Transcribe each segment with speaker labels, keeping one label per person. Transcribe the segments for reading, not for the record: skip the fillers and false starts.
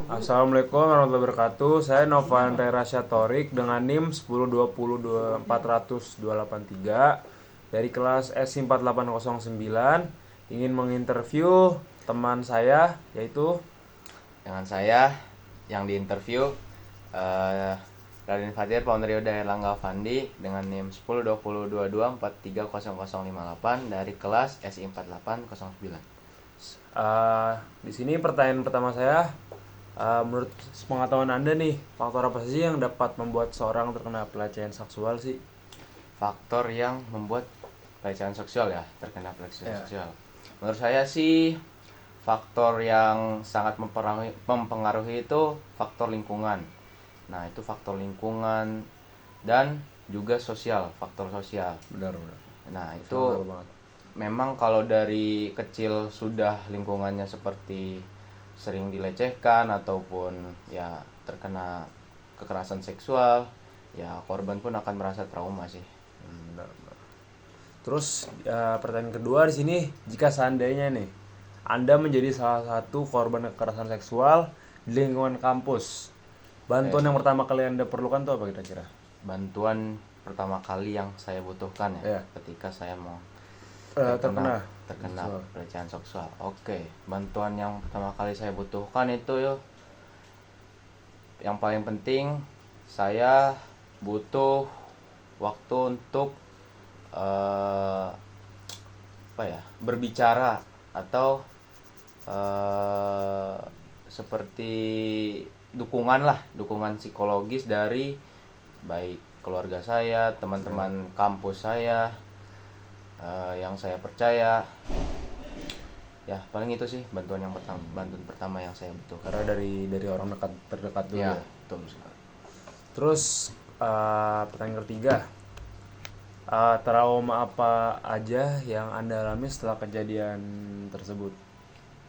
Speaker 1: Assalamualaikum warahmatullahi wabarakatuh. Saya Novan Rasya Torik dengan NIM 10202400-283 dari kelas S4809 ingin menginterview teman saya yaitu
Speaker 2: Dengan saya yang diinterview eh Radin Fatir Paunrioda Erlangga Fandi dengan NIM 102022430058 dari kelas SI4809.
Speaker 1: di sini pertanyaan pertama saya, menurut pengetahuan Anda nih, faktor apa sih yang dapat membuat seorang terkena pelecehan seksual sih?
Speaker 2: Faktor yang membuat pelecehan seksual terkena pelecehan
Speaker 1: Ya.
Speaker 2: seksual. Menurut saya sih faktor yang sangat mempengaruhi itu faktor lingkungan. Nah, itu faktor lingkungan dan juga sosial, faktor sosial.
Speaker 1: Benar.
Speaker 2: Nah,
Speaker 1: Sangat
Speaker 2: itu
Speaker 1: banget.
Speaker 2: memang kalau dari kecil sudah lingkungannya seperti sering dilecehkan ataupun ya terkena kekerasan seksual, ya korban pun akan merasa trauma sih.
Speaker 1: Benar. Terus pertanyaan kedua di sini, jika seandainya nih Anda menjadi salah satu korban kekerasan seksual di lingkungan kampus, bantuan yang pertama kali Anda perlukan tuh apa kira-kira?
Speaker 2: Bantuan pertama kali yang saya butuhkan
Speaker 1: Ya.
Speaker 2: ketika saya mau
Speaker 1: Terkena
Speaker 2: terkena
Speaker 1: seksual.
Speaker 2: pelecehan seksual. Oke, bantuan yang pertama kali saya butuhkan itu yang paling penting, saya butuh waktu untuk eh, berbicara atau eh, seperti dukungan psikologis dari baik keluarga saya, teman-teman kampus saya, yang saya percaya. Ya, paling itu sih bantuan pertama yang saya butuh.
Speaker 1: Karena dari orang terdekat dulu
Speaker 2: Ya,
Speaker 1: ya.
Speaker 2: betul sekali.
Speaker 1: Terus pertanyaan ketiga, trauma apa aja yang Anda alami setelah kejadian tersebut?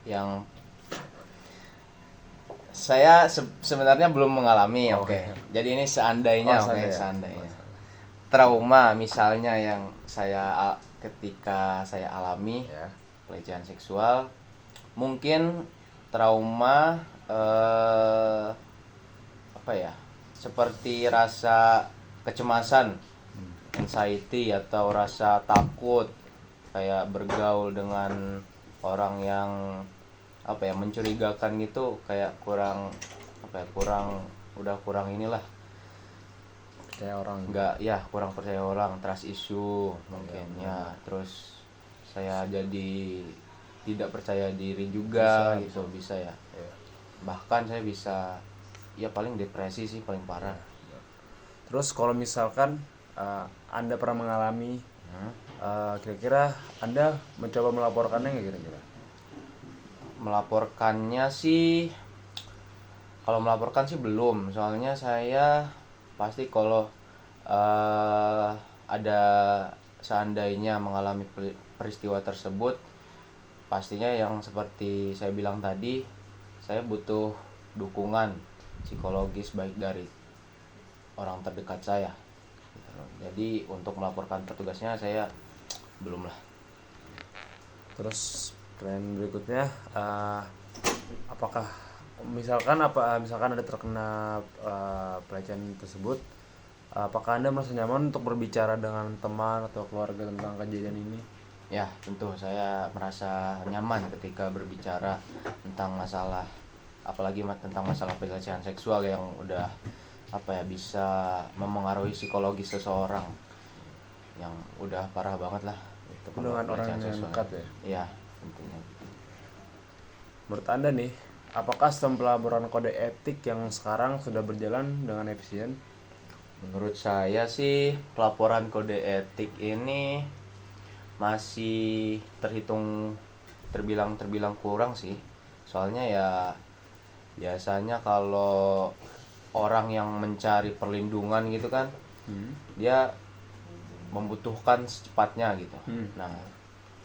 Speaker 2: Yang saya sebenarnya belum mengalami. Oke. Jadi ini seandainya, seandainya. Trauma misalnya yang ketika saya alami
Speaker 1: Ya.
Speaker 2: pelecehan seksual, mungkin trauma seperti rasa kecemasan, anxiety atau rasa takut kayak bergaul dengan orang yang mencurigakan gitu, kayak kurang inilah,
Speaker 1: Percaya orang.
Speaker 2: kurang percaya orang, trust issue mungkin ya. Terus saya jadi tidak percaya diri juga bisa ya. Bahkan saya bisa paling depresi sih paling parah.
Speaker 1: Terus kalau misalkan Anda pernah mengalami, kira-kira Anda mencoba melaporkannya nggak kira-kira?
Speaker 2: Melaporkannya sih, kalau melaporkan sih belum, soalnya saya pasti kalau ada seandainya mengalami peristiwa tersebut, pastinya yang seperti saya bilang tadi, saya butuh dukungan psikologis baik dari orang terdekat saya. Jadi untuk melaporkan petugasnya saya belum lah.
Speaker 1: Terus pertanyaan berikutnya, apakah misalkan Anda terkena pelecehan tersebut, apakah Anda merasa nyaman untuk berbicara dengan teman atau keluarga tentang kejadian ini?
Speaker 2: Ya, tentu saya merasa nyaman ketika berbicara tentang masalah, apalagi tentang masalah pelecehan seksual yang udah bisa memengaruhi psikologis seseorang yang udah parah banget lah. Itu
Speaker 1: Dengan orang yang dekat ya.
Speaker 2: Iya, tentunya.
Speaker 1: Menurut Anda nih, apakah sistem pelaporan kode etik yang sekarang sudah berjalan dengan efisien?
Speaker 2: Menurut saya sih pelaporan kode etik ini masih terbilang kurang sih. Soalnya ya biasanya kalau orang yang mencari perlindungan gitu kan, dia membutuhkan secepatnya gitu. Nah,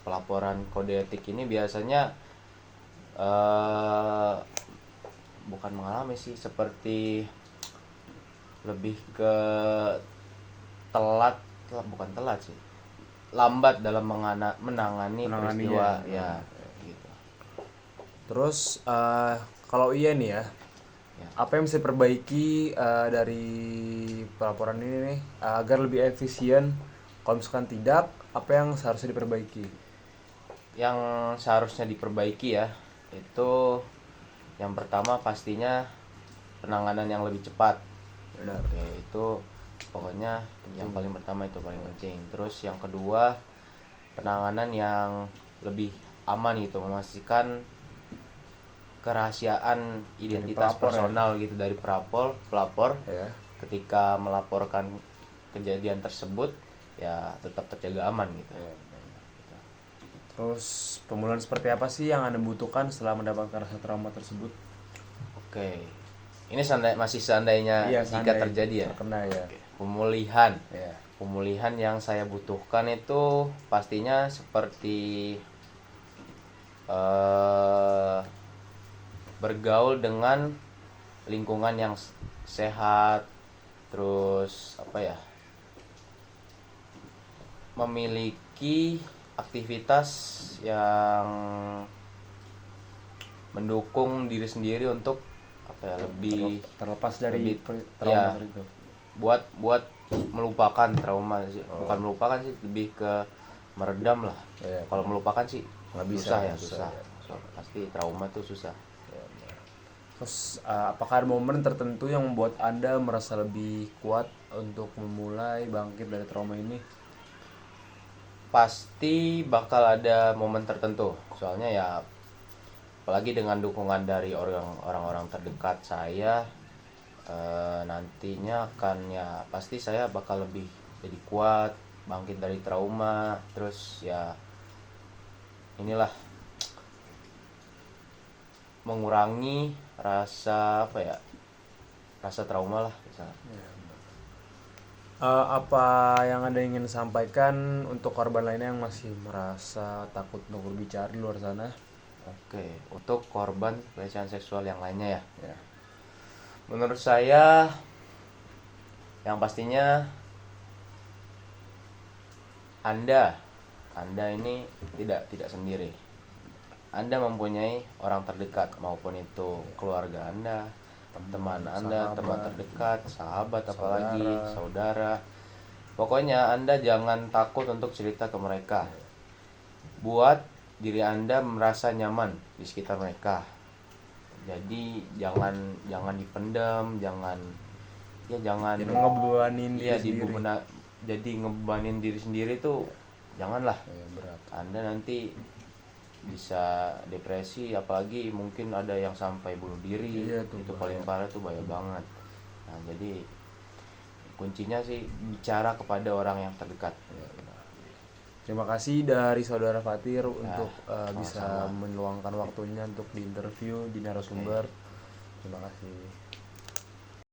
Speaker 2: pelaporan kode etik ini biasanya bukan mengalami sih, seperti lebih ke bukan telat sih, lambat dalam menangani peristiwa ya gitu.
Speaker 1: Terus kalau iya nih ya,
Speaker 2: Ya.
Speaker 1: Apa yang bisa diperbaiki dari pelaporan ini nih agar lebih efisien? Kalau misalkan tidak, apa yang seharusnya diperbaiki?
Speaker 2: Yang seharusnya diperbaiki ya, itu yang pertama pastinya penanganan yang lebih cepat.
Speaker 1: Benar.
Speaker 2: Oke, itu pokoknya yang paling pertama itu paling penting. Terus yang kedua, penanganan yang lebih aman gitu, memastikan kerahasiaan identitas
Speaker 1: pelapor ya?
Speaker 2: personal gitu dari pelapor
Speaker 1: Ya.
Speaker 2: ketika melaporkan kejadian tersebut ya tetap terjaga aman gitu.
Speaker 1: Terus pemulihan seperti apa sih yang Anda butuhkan setelah mendapatkan rasa trauma tersebut?
Speaker 2: Oke. Ini masih seandainya
Speaker 1: Iya,
Speaker 2: jika
Speaker 1: seandainya
Speaker 2: terjadi ya.
Speaker 1: terkena ya.
Speaker 2: Oke. Pemulihan.
Speaker 1: Ya.
Speaker 2: Pemulihan yang saya butuhkan itu pastinya seperti bergaul dengan lingkungan yang sehat, terus apa ya, memiliki aktivitas yang mendukung diri sendiri untuk apa ya, lebih
Speaker 1: Terlepas dari
Speaker 2: lebih-
Speaker 1: trauma
Speaker 2: ya,
Speaker 1: itu.
Speaker 2: buat melupakan trauma sih. Bukan melupakan sih, lebih ke meredam lah.
Speaker 1: Iya.
Speaker 2: Kalau melupakan sih
Speaker 1: Nggak bisa,
Speaker 2: susah ya,
Speaker 1: susah,
Speaker 2: susah.
Speaker 1: ya.
Speaker 2: Pasti trauma tuh susah.
Speaker 1: Terus apakah ada momen tertentu yang membuat Anda merasa lebih kuat untuk memulai bangkit dari trauma ini?
Speaker 2: Pasti bakal ada momen tertentu. Soalnya ya apalagi dengan dukungan dari orang-orang terdekat saya, nantinya akan ya pasti saya bakal lebih jadi kuat, bangkit dari trauma. Terus ya inilah, mengurangi rasa apa ya, rasa trauma lah misalnya.
Speaker 1: Apa yang Anda ingin sampaikan untuk korban lainnya yang masih merasa takut untuk berbicara di luar sana?
Speaker 2: Oke, untuk korban pelecehan seksual yang lainnya ya,
Speaker 1: Ya.
Speaker 2: menurut saya yang pastinya Anda ini tidak sendiri. Anda mempunyai orang terdekat, maupun itu keluarga Anda, teman Anda, teman terdekat, sahabat, apalagi saudara. Pokoknya Anda jangan takut untuk cerita ke mereka. Buat diri Anda merasa nyaman di sekitar mereka. Jadi jangan dipendam, jangan
Speaker 1: Jadi ngebebanin diri
Speaker 2: iya
Speaker 1: sendiri.
Speaker 2: jadi ngebebanin diri sendiri tuh janganlah.
Speaker 1: Ya, berat.
Speaker 2: Anda nanti bisa depresi, apalagi mungkin ada yang sampai bunuh diri.
Speaker 1: Iya, tuh
Speaker 2: Itu
Speaker 1: bahaya.
Speaker 2: paling parah tuh, bahaya banget. Nah, jadi kuncinya sih bicara kepada orang yang terdekat.
Speaker 1: Terima kasih dari Saudara Fatir untuk bisa
Speaker 2: sama-sama.
Speaker 1: meluangkan waktunya untuk diinterview di narasumber. Terima kasih.